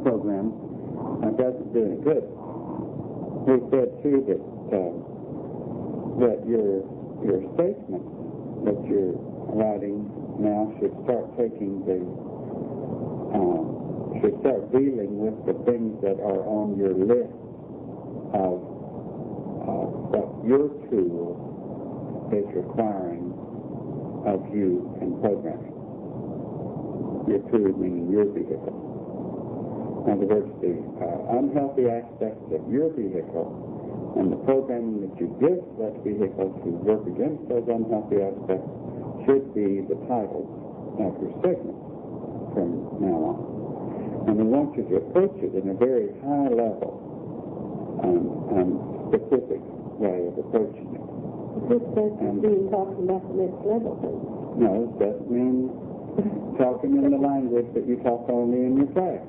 program doesn't do any good. We said too that your statement that you're writing now should start dealing with the things that are on your list of what your tool is requiring of you in programming. Your tool meaning your vehicle. In other words, the unhealthy aspects of your vehicle and the programming that you give that vehicle to work against those unhealthy aspects should be the title of your segment from now on. And we want you to approach it in a very high level and specific way of approaching it. This doesn't mean talking about the next level thing. No, it doesn't mean talking in the language that you talk only in your class.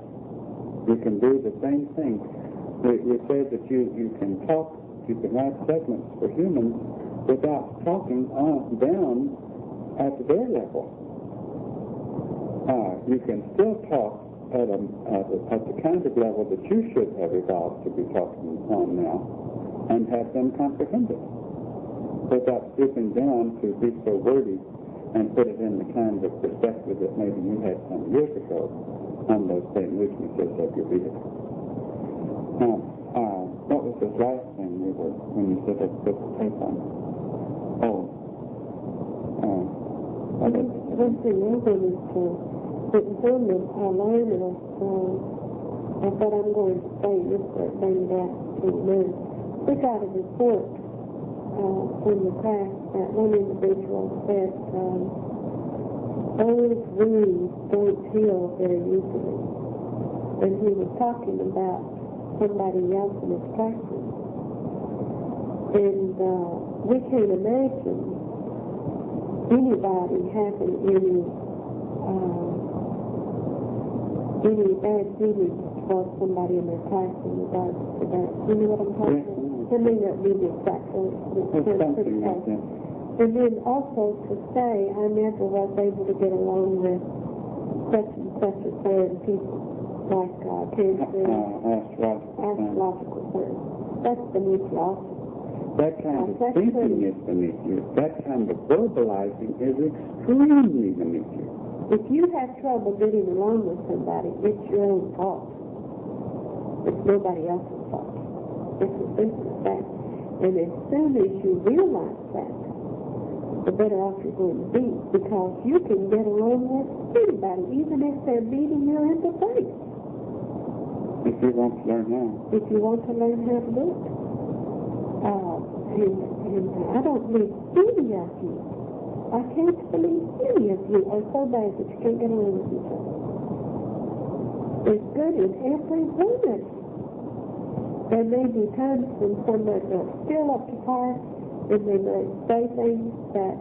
You can do the same thing. We said that you can write segments for humans without talking down at their level. You can still talk at the kind of level that you should have evolved to be talking on now and have them comprehend it without stooping down to be so wordy and put it in the kind of perspective that maybe you had some years ago on those same weaknesses of your vehicle. Now, what was this last thing when you said let's put the tape on? One thing I wanted to put on the line, and I thought I'm going to say this, but bring it out to you. We got a report from the class that one individual said, old wounds don't heal very easily. And he was talking about somebody else in his classroom. And we can't imagine anybody having any bad feelings towards somebody in their class in regards to that. You know what I'm talking about? It may not be the exact word. Something like that. And then also to say, I never was able to get along with such and such a certain people, like cancer, astrological certain. That's beneath you also. That kind of thinking is beneath you. That kind of verbalizing is extremely beneath you. If you have trouble getting along with somebody, it's your own fault. It's nobody else's fault. It's as simple as that. And as soon as you realize that, the better off you're going to be, because you can get along with anybody, even if they're beating you in the face. If you want to learn how. If you want to learn how to do it. And I don't believe any of you, I can't believe any of you are so bad that you can't get along with each other. It's good in every one of you. There may be times when somebody's not still up to par, and they might say things that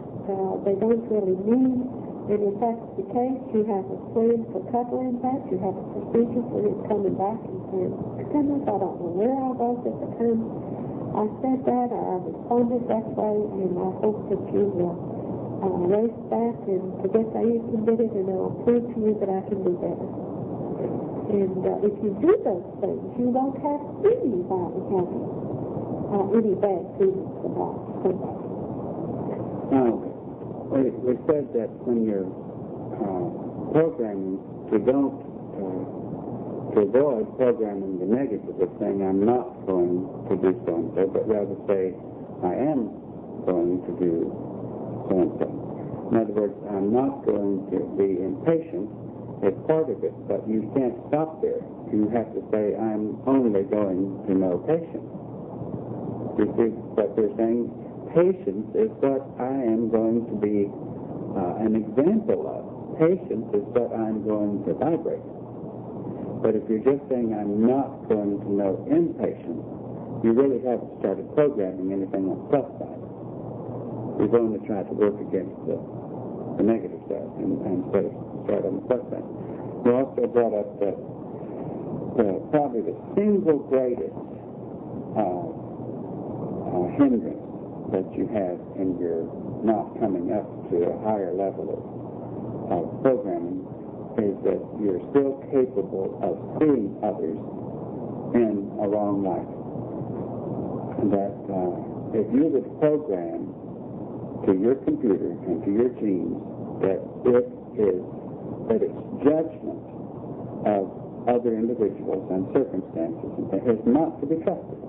they don't really mean. And if that's the case, you have a plan for covering that. You have a procedure for it coming back and saying, goodness, I don't know where I was at the time I said that, or I responded that way, and I hope that you will race back and forget that you committed, and I will prove to you that I can do better. And if you do those things, you won't have anybody having any bad feelings about somebody. Now, we said that when you're programming, to avoid programming the negative of saying, I'm not going to do so-and-so, but rather say, I am going to do so-and-so. In other words, I'm not going to be impatient as part of it, but you can't stop there. You have to say, I'm only going to know patience. You see what they're saying? Patience is what I am going to be an example of. Patience is what I'm going to vibrate. But if you're just saying, I'm not going to know impatience, you really haven't started programming anything on the plus side. You've only tried to work against the negative side instead of start on the plus side. You also brought up that probably the single greatest hindrance that you have in your not coming up to a higher level of programming is that you're still capable of seeing others in a wrong light. And that if you would program to your computer and to your genes that it's judgment of other individuals and circumstances is not to be trusted.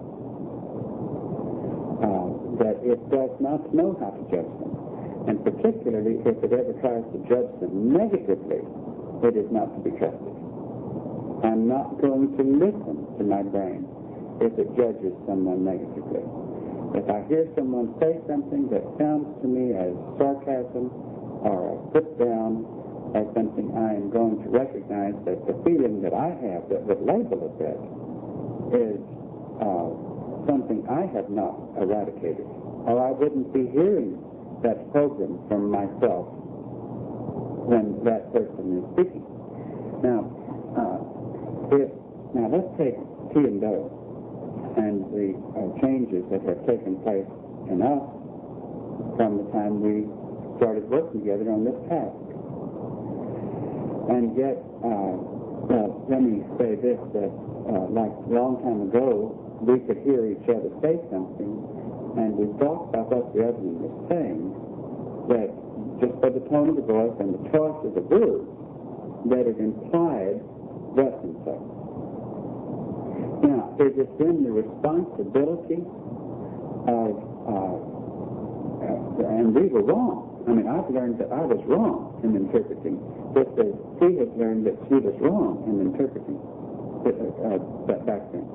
That it does not know how to judge them. And particularly if it ever tries to judge them negatively, it is not to be trusted. I'm not going to listen to my brain if it judges someone negatively. If I hear someone say something that sounds to me as sarcasm or a put down as something, I am going to recognize that the feeling that I have that would label it that is something I have not eradicated, or I wouldn't be hearing that program from myself when that person is speaking. Now, let's take T and O and the changes that have taken place in us from the time we started working together on this task. And yet, let me say this, that like a long time ago, we could hear each other say something, and we thought about what the other one was saying, that just by the tone of the voice and the choice of the words, that it implied thus and so. Now, is it then the responsibility of, and we were wrong. I mean, I've learned that I was wrong in interpreting, just as she has learned that she was wrong in interpreting back then.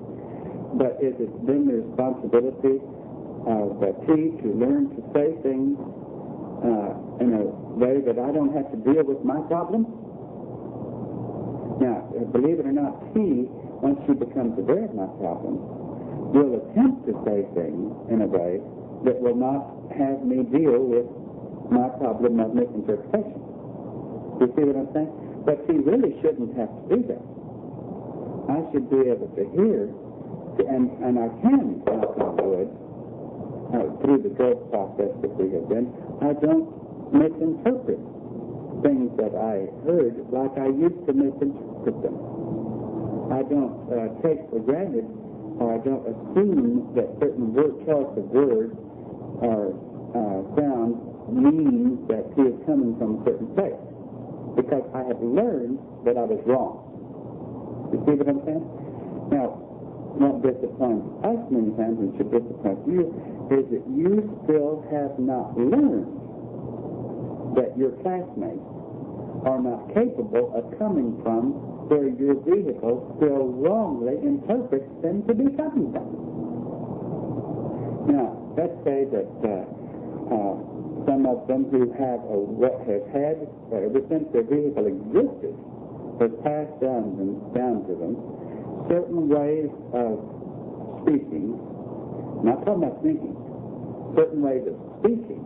But is it then the responsibility of T to learn to say things in a way that I don't have to deal with my problem? Now, believe it or not, T, once she becomes aware of my problem, will attempt to say things in a way that will not have me deal with my problem of misinterpretation. You see what I'm saying? But she really shouldn't have to do that. I should be able to hear, and I can, knock on wood, through the growth process that we have been, I don't misinterpret things that I heard like I used to misinterpret them. I don't take for granted, or I don't assume that certain choice of words or sounds mean that he is coming from a certain place, because I have learned that I was wrong. You see what I'm saying? Now, what disappoints us many times, and should disappoint you, is that you still have not learned that your classmates are not capable of coming from where your vehicle still wrongly interprets them to be coming from. Now, let's say that some of them who have had, ever since their vehicle existed, has passed down to them certain ways of speaking, not talking about thinking, certain ways of speaking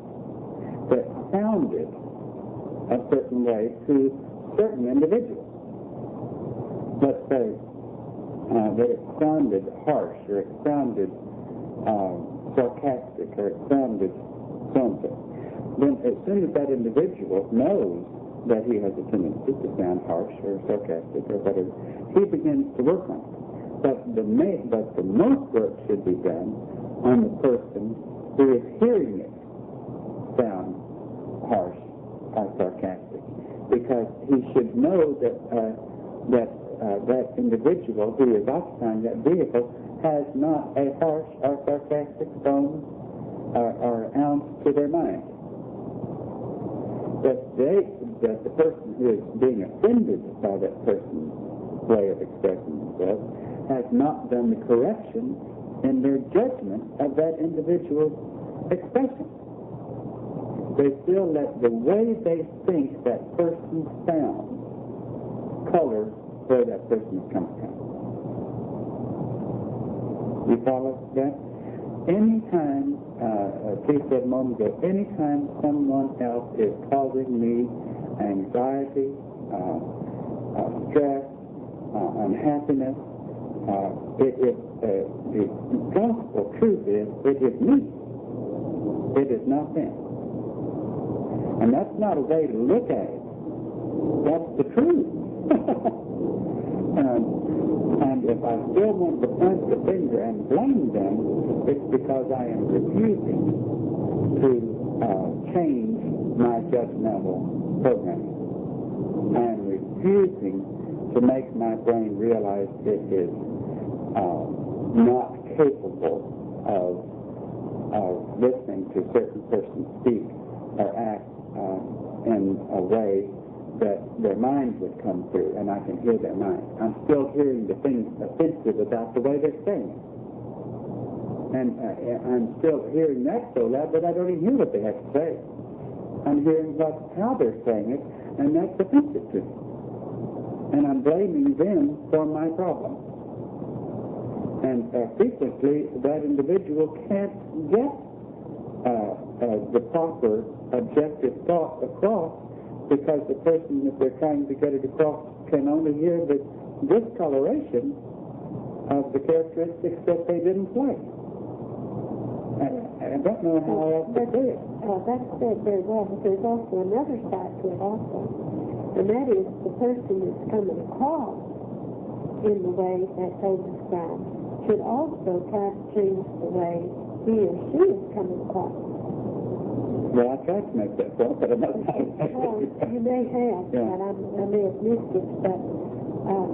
that sounded a certain way to certain individuals. Let's say that it sounded harsh, or it sounded sarcastic, or it sounded so-and-so. Then as soon as that individual knows that he has a tendency to sound harsh or sarcastic or whatever, he begins to work on it. But the most work should be done on the person who is hearing it sound harsh or sarcastic, because he should know that that individual who is occupying that vehicle has not a harsh or sarcastic tone or ounce to their mind. That the person who is being offended by that person's way of expressing themselves has not done the correction in their judgment of that individual's expression. They still let the way they think that person sounds color where that person is coming from. You follow that? Anytime, Keith said a moment ago, anytime someone else is causing me anxiety, stress, unhappiness, the gospel truth is, it is me. It is not them. And that's not a way to look at it. That's the truth. And if I still want to point the finger and blame them, it's because I am refusing to change my judgmental programming. I am refusing to make my brain realize it is not capable of listening to certain persons speak or act in a way that their mind would come through, and I can hear their mind. I'm still hearing the things offensive about the way they're saying it. And I'm still hearing that so loud that I don't even hear what they have to say. I'm hearing how they're saying it, and that's offensive to me. And I'm blaming them for my problem. And frequently, that individual can't get the proper objective thought across, because the person that they're trying to get it across can only hear the discoloration of the characteristics that they didn't like. I don't know how else to say it. That's said very well, but there's also another side to it also, and that is the person that's coming across in the way that they describe should also try to change the way he or she is coming across. Well, I tried to make that point, but I'm not. Well, you may have, Yeah. but I may have missed it. But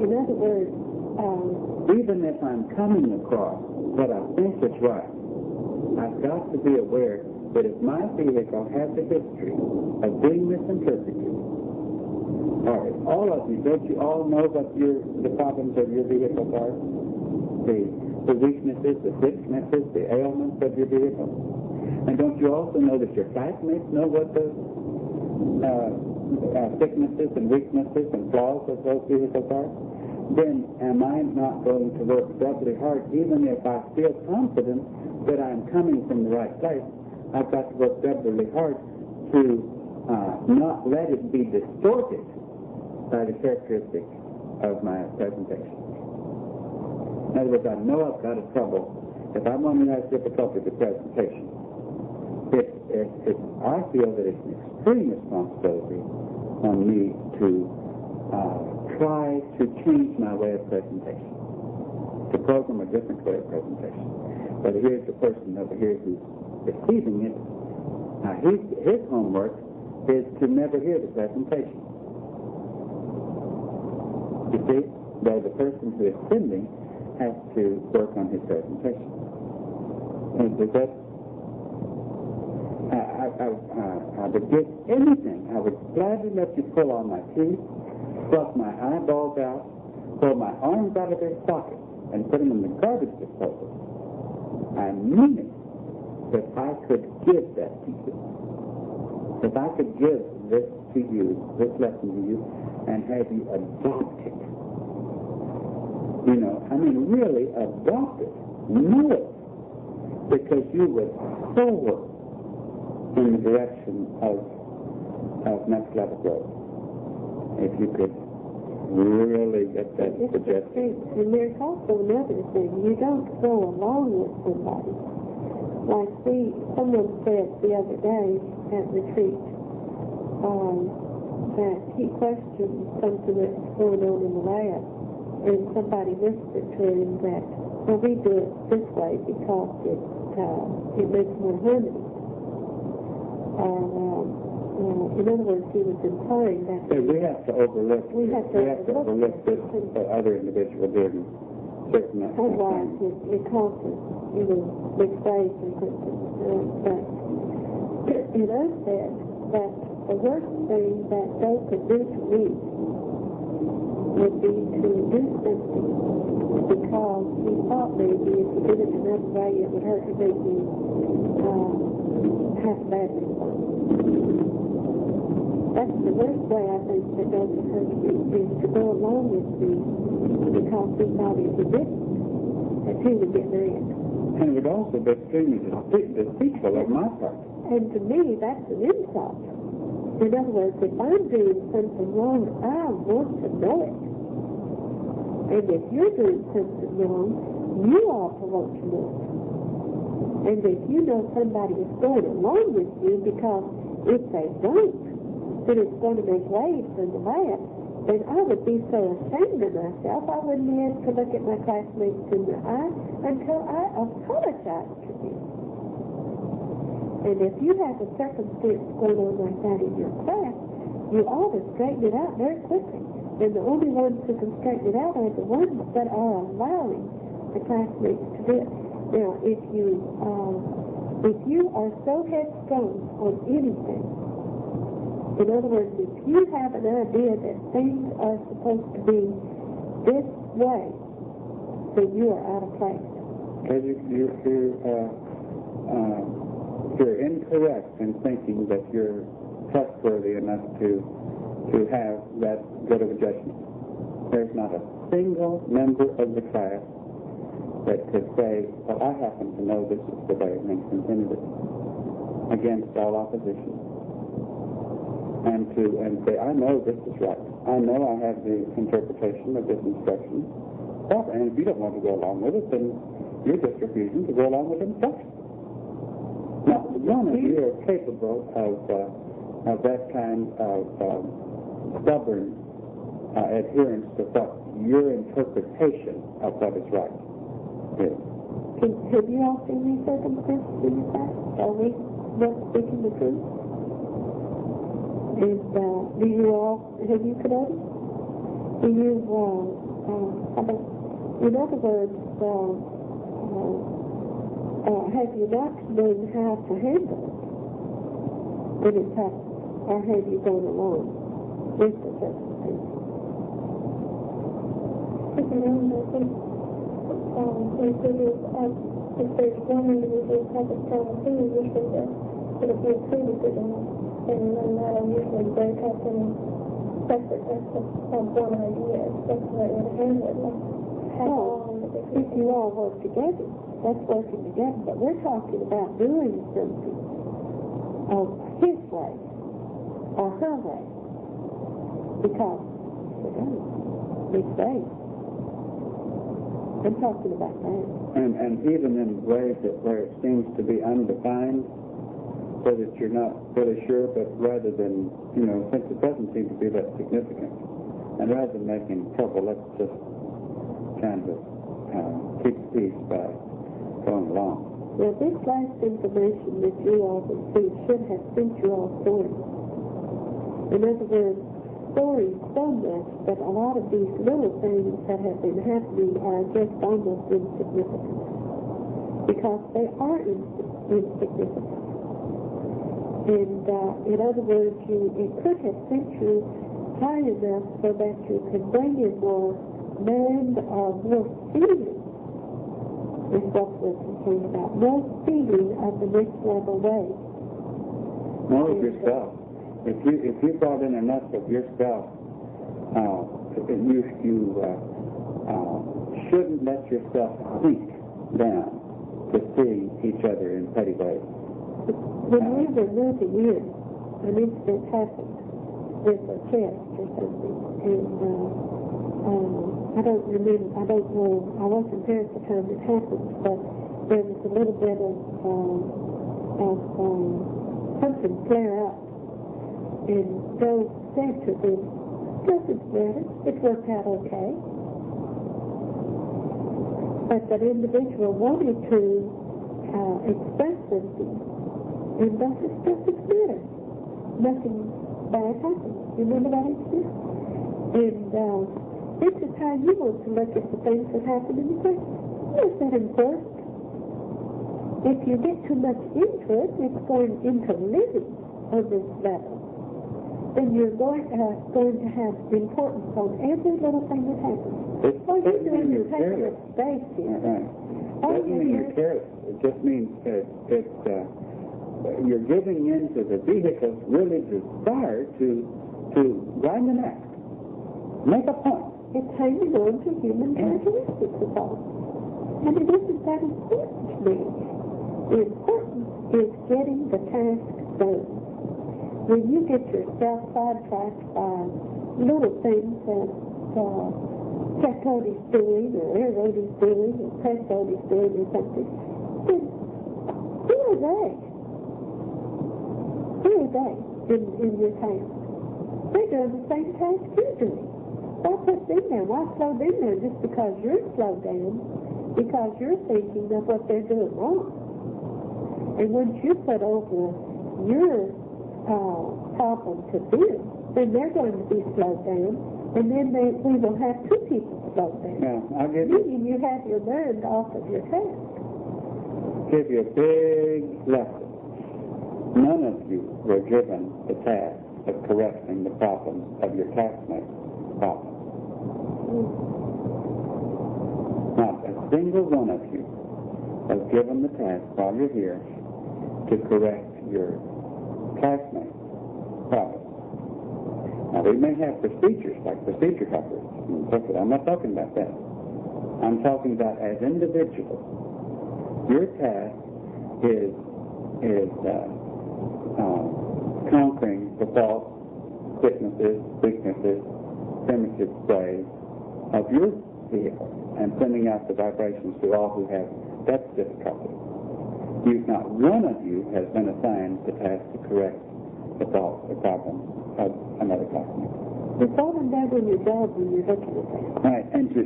in other words, even if I'm coming across what I think is right, I've got to be aware that if my vehicle has a history of being misinterpreted, or if all of you, don't you all know what the problems of your vehicles are? The weaknesses, the sicknesses, the ailments of your vehicle? And don't you also know that your classmates know what the sicknesses and weaknesses and flaws of those vehicles are? Then am I not going to work doubly hard, even if I feel confident that I'm coming from the right place? I've got to work doubly hard to not let it be distorted by the characteristics of my presentation. In other words, I know I've got a trouble. If I'm going to have difficulty with presentation, I feel that it's an extreme responsibility on me to try to change my way of presentation, to program a different way of presentation. But here's the person over here who's receiving it. Now, his homework is to never hear the presentation. You see, though the person who is sending has to work on his presentation. And does that? I would give anything. I would gladly let you pull on my teeth, pluck my eyeballs out, pull my arms out of their sockets, and put them in the garbage disposal. I mean it. If I could give that to you, if I could give this to you, this lesson to you, and have you adopt it, really adopt it, know it, because you would forward in the direction of next level growth. If you could really get that suggestion. And there's also another thing. You don't go along with somebody. Like, someone said the other day at retreat that he questioned something that was going on in the lab, and somebody whispered to him that, well, we do it this way because it makes more harmony. In other words, he was implying that we have to overlook this other individual doing certain things. Otherwise, it causes, mistakes and things. But it is said that the worst thing that Joe could do to me would be to do something because he thought maybe if he did it another way, it would hurt to make me have a bad response. That's the worst way I think that Joe could hurt me, is to go along with me because he thought if he didn't, that he would get mad. And it would also be extremely deceitful of my part. And to me, that's an insult. In other words, if I'm doing something wrong, I want to know it. And if you're doing something wrong, you ought to want to know it. And if you know somebody is going along with you, because if they don't, then it's going to make waves in the lab, And I would be so ashamed of myself, I wouldn't be able to look at my classmates in the eye until I apologized to them. And if you have a circumstance going on like that in your class, you ought to straighten it out very quickly. And the only ones who can straighten it out are the ones that are allowing the classmates to do it. Now, if you are so headstrong on anything, in other words, if you have an idea that things are supposed to be this way, then you are out of place. Because you're incorrect in thinking that you're trustworthy enough to have that good of a judgment. There's not a single member of the class that could say, well, I happen to know this is the way Lincoln intended it, against all opposition. And say, I know this is right. I know I have the interpretation of this instruction. And if you don't want to go along with it, then you're just refusing to go along with the instruction. Now, none of you are capable of that kind of stubborn adherence to what your interpretation of what is right is. Have you all seen these circumstances in your class? Are we not speaking the truth? And do you all, have you connoted? Do you, in other words, have you not known how to handle it when it's happened? Or have you gone along with the circumstances? I think if there's one individual has a strong opinion, usually it'll be a pre-decision, and then that'll usually break up in separateness of one idea. That's the way to handle it. If you all work together, that's working together, but we're talking about doing something of his way or her way, because it's right. I'm talking about that. And even in ways where it seems to be undefined, so that you're not really sure, but rather than, since it doesn't seem to be that significant, and rather than making trouble, let's just kind of keep peace by going along. Now, this last information that you all received should have sent you all stories. In other words, stories so much that a lot of these little things that have been happening are just almost insignificant. Because they are insignificant. And in other words, it could have sent you high enough so that you could bring in more mind or more feeling is what we're concerned about. More feeling of the next level way. More of yourself. If you brought in enough of yourself, you shouldn't let yourself sink down to see each other in petty ways. When we were moving in, an incident happened with a chest or something, and I don't know, I wasn't there at the time it happened, but there was a little bit of something flare up, and Joe said to them, doesn't matter, it worked out okay. But that individual wanted to express something, and thus it doesn't matter. Nothing bad happened. You remember that incident? And this is how you want to look at the things that happen in the place. Is that important? If you get too much into it, it's going into living on this level. Then you're going to have importance on every little thing that happens. All you're doing is taking up space here. Right. It doesn't mean you're careless. It just means you're giving in to the vehicle's really desire to grind an act, make a point. It's hanging on to human characteristics of all. And it isn't that important to me. The importance is getting the task done. When you get yourself sidetracked by little things that Checody's doing, or Aerody's doing, or Pressody's doing, or something, then who are they? Who are they in your task? They're doing the same task you're doing. Why put them there? Why slow them there just because you're slowed down? Because you're thinking of what they're doing wrong. And once you put over your problem to them, then they're going to be slowed down, and then we will have two people slowed down. Yeah, I'll give you, Meaning you have your mind off of your task. give you a big lesson. None of you were given the task of correcting the problems of your classmates' problems. Not a single one of you was given the task while you're here to correct your classmates' problems. Now, we may have procedures, like procedure helpers. I'm not talking about that. I'm talking about as individuals. Your task is conquering the faults, weaknesses, primitive ways of your vehicle and sending out the vibrations to all who have that difficulty. Not one of you has been assigned the task to correct the faults or problems of another classmate. It's all done on your job when you're looking at that. Right, and to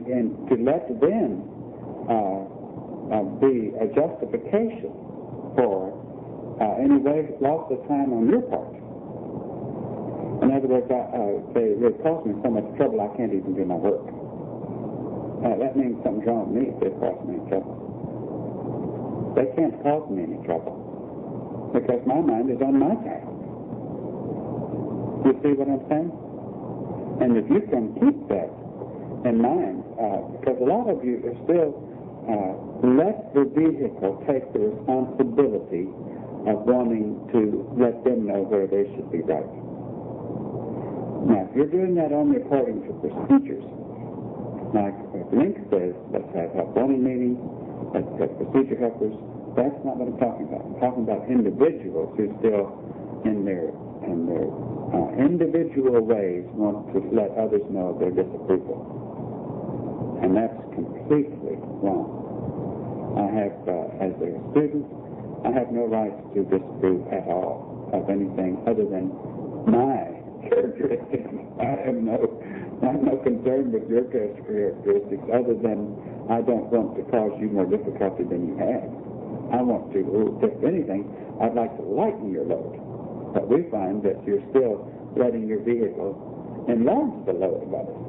let them be a justification for any loss of time on your part. In other words, it costs me so much trouble I can't even do my work. That means something's wrong with me if they cause me any trouble. They can't cause me any trouble because my mind is on my task. You see what I'm saying? And if you can keep that in mind, because a lot of you are still let the vehicle take the responsibility of wanting to let them know where they should be right. Now, if you're doing that only according to procedures, like Link says, let's have help wanting meetings, let's have procedure helpers, that's not what I'm talking about. I'm talking about individuals who still, in their individual ways, want to let others know their disapproval. And that's completely wrong. I have, as a student, I have no right to disapprove at all of anything other than my characteristics. I have no concern with your characteristics other than I don't want to cause you more difficulty than you have. I want to, if anything, I'd like to lighten your load. But we find that you're still letting your vehicle enlarge the load of others.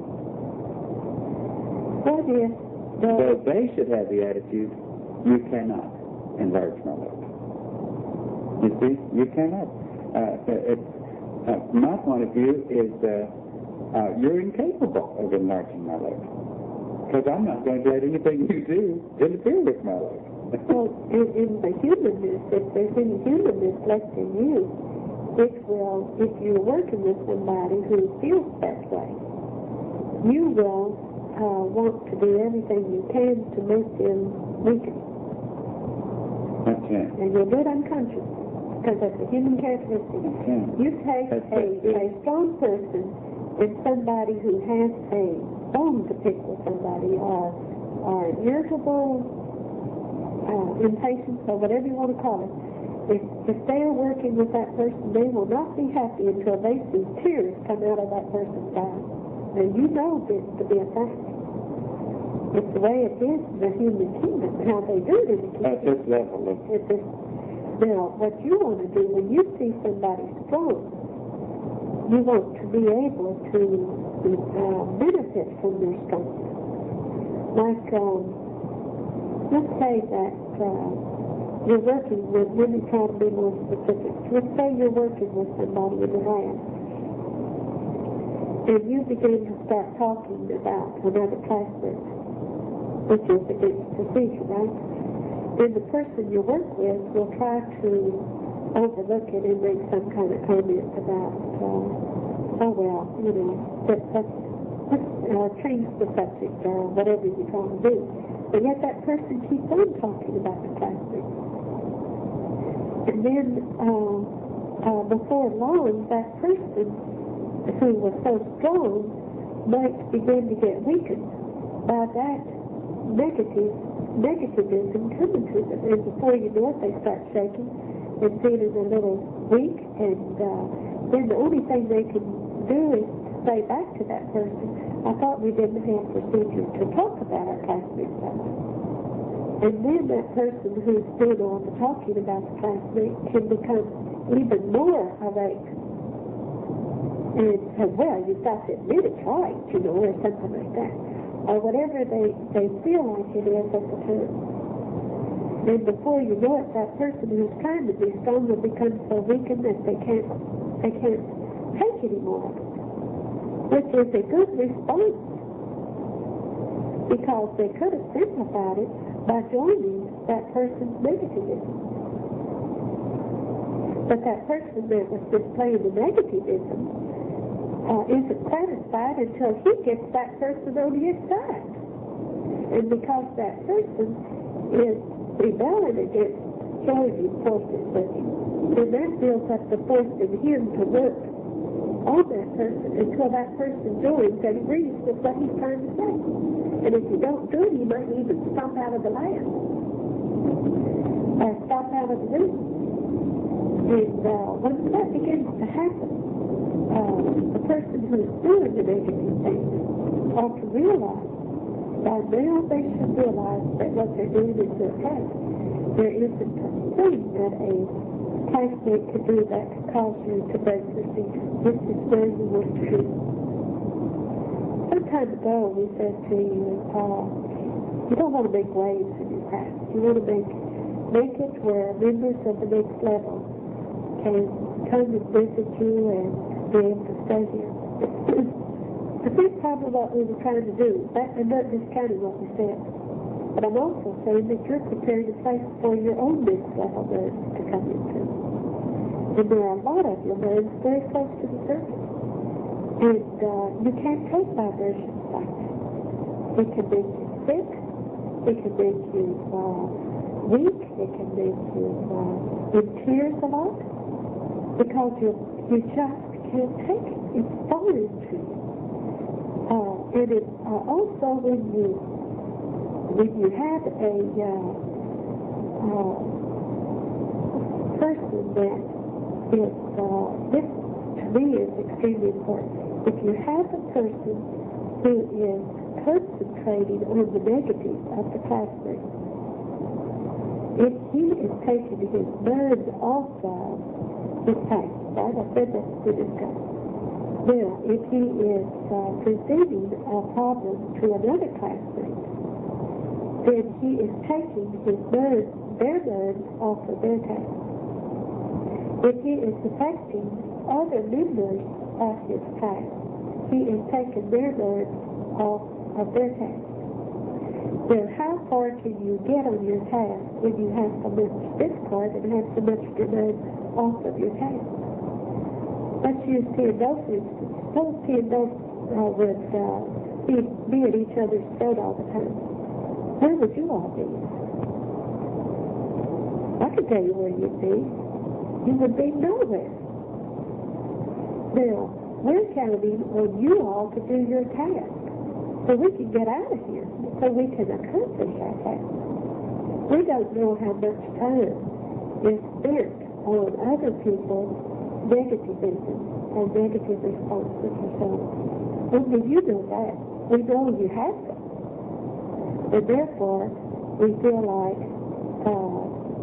So they should have the attitude, you cannot enlarge my load. You see, you cannot. My point of view is you're incapable of enlarging my load. Because I'm not going to let anything you do interfere with my load. Well, in the humanness, if there's any humanness left in you, it will, if you're working with somebody who feels that way, you will want to do everything you can to make them weaken. That's it. And you'll do it unconsciously, because that's a human characteristic. Okay. You take a strong person and somebody who has a bone to pick with somebody, or irritable, impatience, or whatever you want to call it. If they are working with that person, they will not be happy until they see tears come out of that person's eyes. And you know this to be a fact. It's the way it is in the human kingdom, how they do it in the kingdom. At this level. Now, what you want to do when you see somebody strong, you want to be able to benefit from their strength. Like, let's say that you're working with, let me try to be more specific. Let's say you're working with somebody in the lab, and you begin to start talking about another classmate, which is against procedure, right? Then the person you work with will try to overlook it and make some kind of comment about, let's change the subject or whatever you're trying to do. But yet that person keeps on talking about the classmate. And then before long, that person who was so strong might begin to get weakened by that negativism coming to them. And before you know it, they start shaking and feeling a little weak. And then the only thing they can do is say back to that person, I thought we didn't have procedure to talk about our classmates that way. And then that person who's doing all the talking about the classmate can become even more awake. And say, well, you've got to admit it's right, you know, or something like that. Or whatever they feel like it is at the time. And before you know it, that person who's trying to be strong will become so weakened that they can't take anymore of it. Which is a good response. Because they could have simplified it by joining that person's negativism. But that person that was displaying the negativism isn't satisfied until he gets that person on his side. And because that person is rebelling against joining forces with him, and that builds up the force in him to work on that person until that person joins and agrees with what he's trying to say. And if you don't do it, you might even stomp out of the land or stomp out of the room. And once that begins to happen, the person who's doing the negative things ought to realize, by now they should realize that what they're doing is their task. There isn't a thing that a classmate could do that could cause you to break procedure. This is where you want to be. Some time ago we said to you, you don't want to make waves in your class. You want to make it where members of the next level can come and visit you and be able to stay here. I think probably what we were trying to do, and not discounting what we said, but I'm also saying that you're preparing a place for your own next level nerds to come into. And there are a lot of your nerds very close to the surface. And you can't take vibrations like that. It can make you sick. It can make you weak. It can make you in tears a lot. Because you just can't take it. It's foreign to you. And it also when you have a person that is, this to me is extremely important. If you have a person who is concentrating on the negatives of the classmate, if he is taking his mind off of his past, right? I said that's to discuss. Now, if he is presenting a problem to another classmate, then he is taking his mind, their mind off of their task. If he is affecting other members of his class, he is taking their mind off of their task. Now, how far can you get on your task when you have so much discord and have so much of your mind off of your task? Let's use T and Dose instance. Suppose T and Dose would be at each other's throat all the time. Where would you all be? I can tell you where you'd be. You would be nowhere. Now, we're counting on you all to do your task so we can get out of here, so we can accomplish our task. We don't know how much time is spent on other people's negativism and negative responses or so. Only you know that. We know you have them. And therefore, we feel like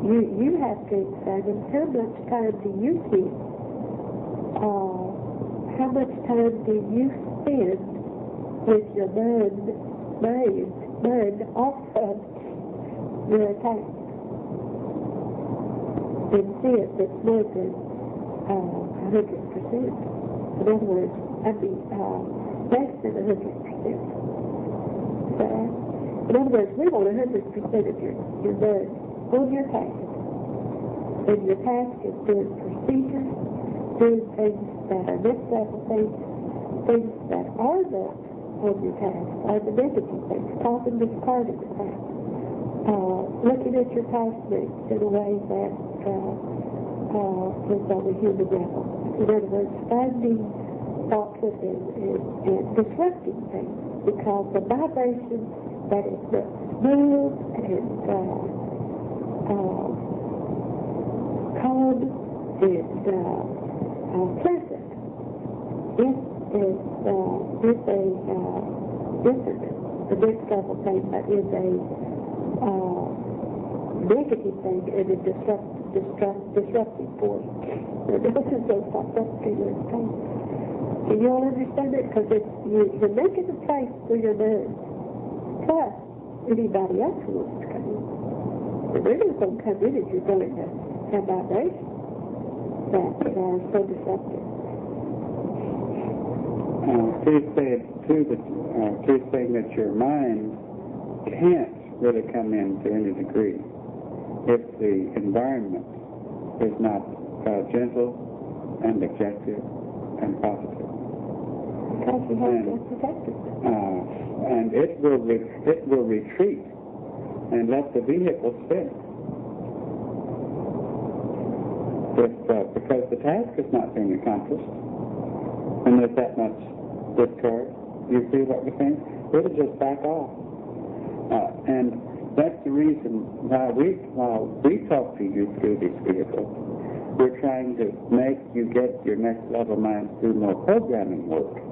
you have to examine how much time do you keep, how much time do you spend with your mind off of your attack. And see if it's more than 100%. In other words, less than 100%. So, in other words, we want 100% of your mind on your task. And your task is doing procedures, doing things that are next level things that are not on your task, are the negative things, causing discarding the task. Looking at your classmates in a way that is on a human level. In other words, finding fault within and disrupting things, because the vibration that is not smooth and calm and pleasant is is a different. The next level thing that is a negative thing, is a disruptive force. This is so frustrating. Can you all understand it? Because you're making a place for your name. Plus, anybody else who wants to come in. The really don't come in if you're going to have vibrations that are so disruptive. She's saying that your mind can't really come in to any degree if the environment is not gentle and objective and positive. Because you have to protect it. And it will retreat and let the vehicle spin. Because the task is not being accomplished, and there's that much discord. You see what we're saying? It'll just back off. And that's the reason why we talk to you through these vehicles. We're trying to make you get your next level mind do more programming work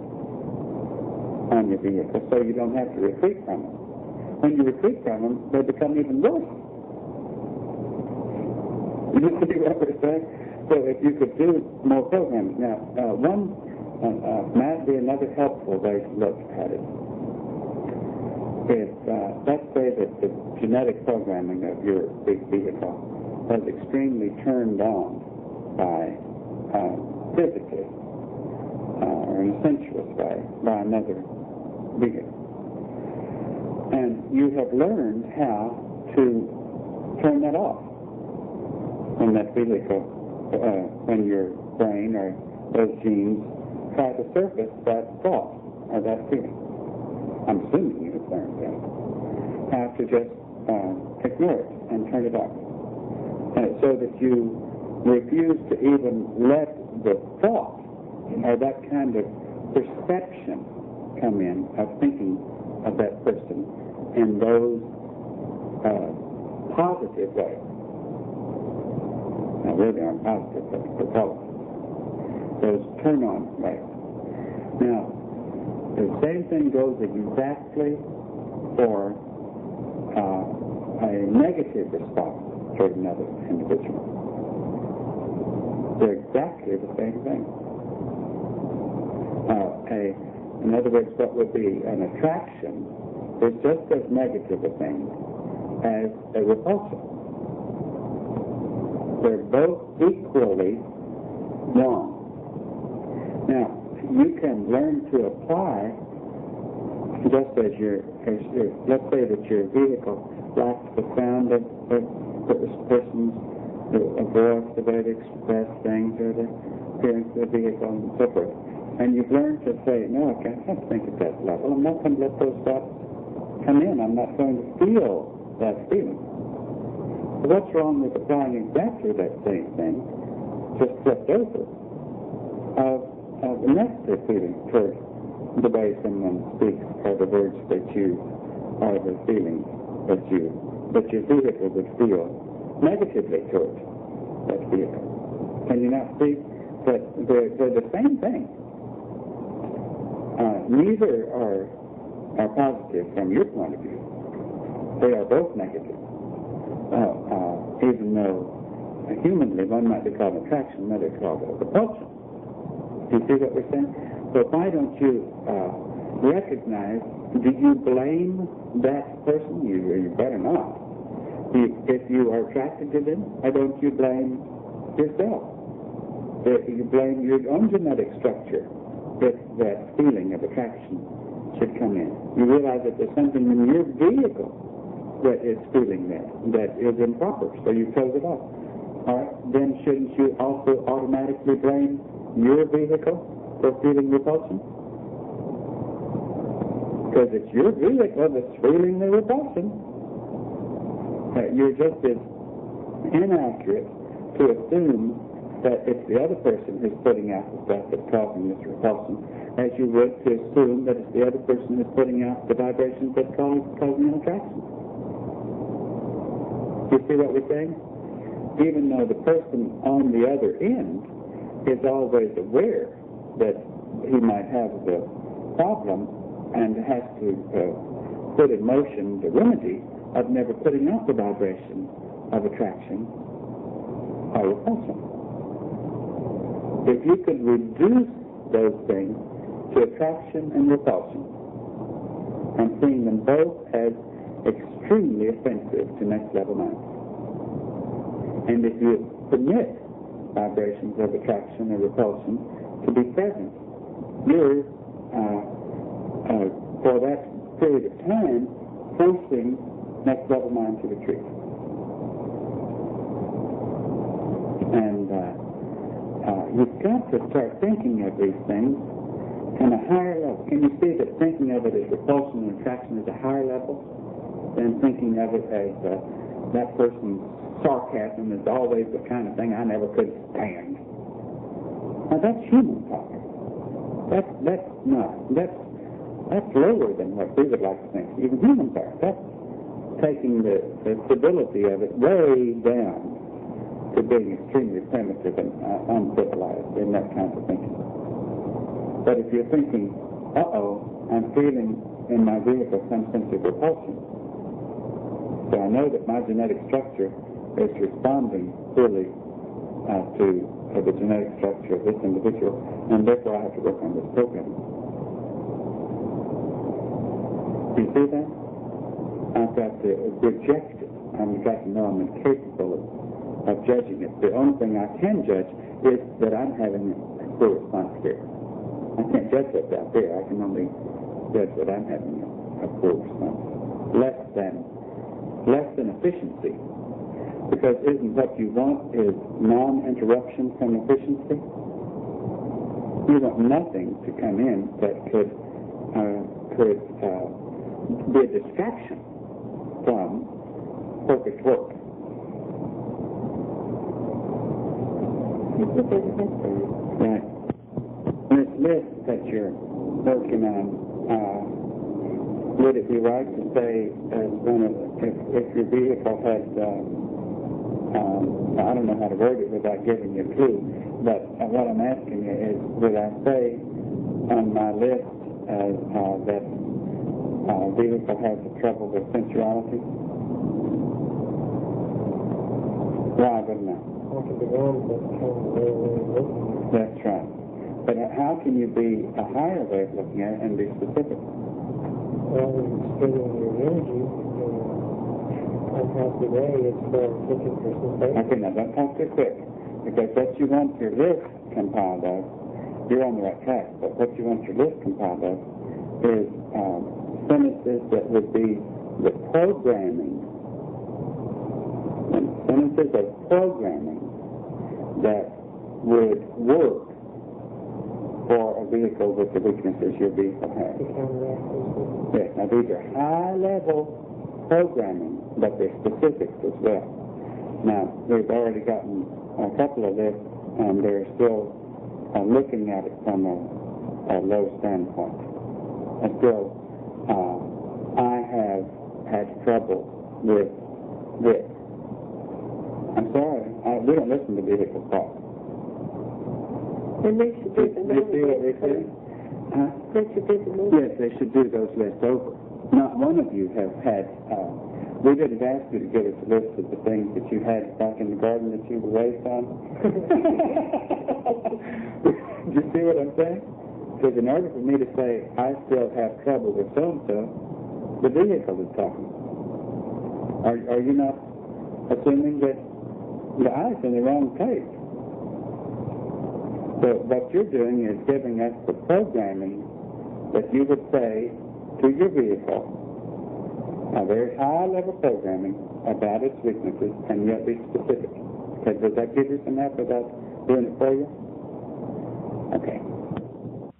on your vehicle, so you don't have to retreat from them. When you retreat from them, they become even worse. You see what we're saying? So if you could do more programming. Now, might be another helpful way to look at it. If, let's say that the genetic programming of your big vehicle was extremely turned on by physically or in a sensuous way by another vehicle. And you have learned how to turn that off when that vehicle, when your brain or those genes try to surface that thought or that feeling. I'm assuming you have learned that. How to just ignore it and turn it off. So that you refuse to even let the thought or that kind of perception come in of thinking of that person in those positive ways. Now, really aren't positive, but they're positive. Those turn-on ways. Now, the same thing goes exactly for a negative response toward another individual. They're exactly the same thing. In other words, what would be an attraction is just as negative a thing as a repulsion. They're both equally wrong. Now, you can learn to apply, just as let's say that your vehicle likes the sound of the person's voice, the way they express things, or the appearance of the vehicle, and so forth. And you've learned to say, no, I can't think at that level. I'm not going to let those thoughts come in. I'm not going to feel that feeling. So what's wrong with applying exactly that same thing, just flipped over, of the negative feeling toward the way someone speaks, or the words that you, or the feelings that your vehicle would feel negatively toward that vehicle? Can you not see that they're the same thing? Neither are positive from your point of view. They are both negative. Even though humanly one might be called attraction, another called repulsion. Do you see what we're saying? So why don't you recognize, do you blame that person? You better not. If you are attracted to them, why don't you blame yourself? You blame your own genetic structure if that feeling of attraction should come in. You realize that there's something in your vehicle that is feeling that is improper, so you close it off. All right, then shouldn't you also automatically blame your vehicle for feeling repulsion? Because it's your vehicle that's feeling the repulsion. You're just as inaccurate to assume that it's the other person who's putting out the stuff that's causing this repulsion, as you would to assume that it's the other person who's putting out the vibrations that's causing an attraction. You see what we're saying? Even though the person on the other end is always aware that he might have the problem and has to put in motion the remedy of never putting out the vibration of attraction or repulsion. If you could reduce those things to attraction and repulsion, and seeing them both as extremely offensive to next level mind. And if you permit vibrations of attraction or repulsion to be present, you're, for that period of time, forcing next level mind to retreat. And you've got to start thinking of these things on a higher level. Can you see that thinking of it as repulsion and attraction is a higher level than thinking of it as that person's sarcasm is always the kind of thing I never could stand? Now that's human talk. That's lower than what we would like to think. Even humans are. That's taking the civility of it way down to being extremely primitive and uncivilized in that kind of thinking. But if you're thinking, I'm feeling in my vehicle some sense of repulsion, so I know that my genetic structure is responding fully to the genetic structure of this individual, and therefore I have to work on this program. Do you see that? I've got to reject it. I've got to know I'm incapable of judging it. The only thing I can judge is that I'm having a poor response here. I can't judge what's out there. I can only judge that I'm having a poor response. Less than efficiency. Because isn't what you want is non-interruption from efficiency? You want nothing to come in that could be a distraction from perfect work. Right. This list that you're working on, would it be right to say, if your vehicle had, I don't know how to word it without giving you a clue, but what I'm asking you is, would I say on my list that vehicle has trouble with sensuality? Why wouldn't I? That's right. But how can you be a higher way of looking at it and be specific? Well, studying your energy, unhealthy way is looking for sensation. Okay, now don't talk too quick, because what you want your list compiled of, you're on the right track, but what you want your list compiled of is sentences that would be the programming, sentences of programming that would work for a vehicle with the weaknesses your vehicle has. Yes, now these are high-level programming, but they're specifics as well. Now, we've already gotten a couple of lists, and they're still looking at it from a low standpoint. And still, I have had trouble with this. I'm sorry, we don't listen to vehicle talk. And they should do the Do you see what they say? Huh? They should do the Yes, they should do those lists over. Not one of you have had, we didn't ask you to give us a list of the things that you had back in the garden that you were raised on. Do you see what I'm saying? Because in order for me to say, I still have trouble with so-and-so, the vehicle is talking. Are you not assuming that the eye's in the wrong place? So what you're doing is giving us the programming that you would say to your vehicle, a very high-level programming about its weaknesses, and yet be specific. Okay, does that give you some help without doing it for you? Okay.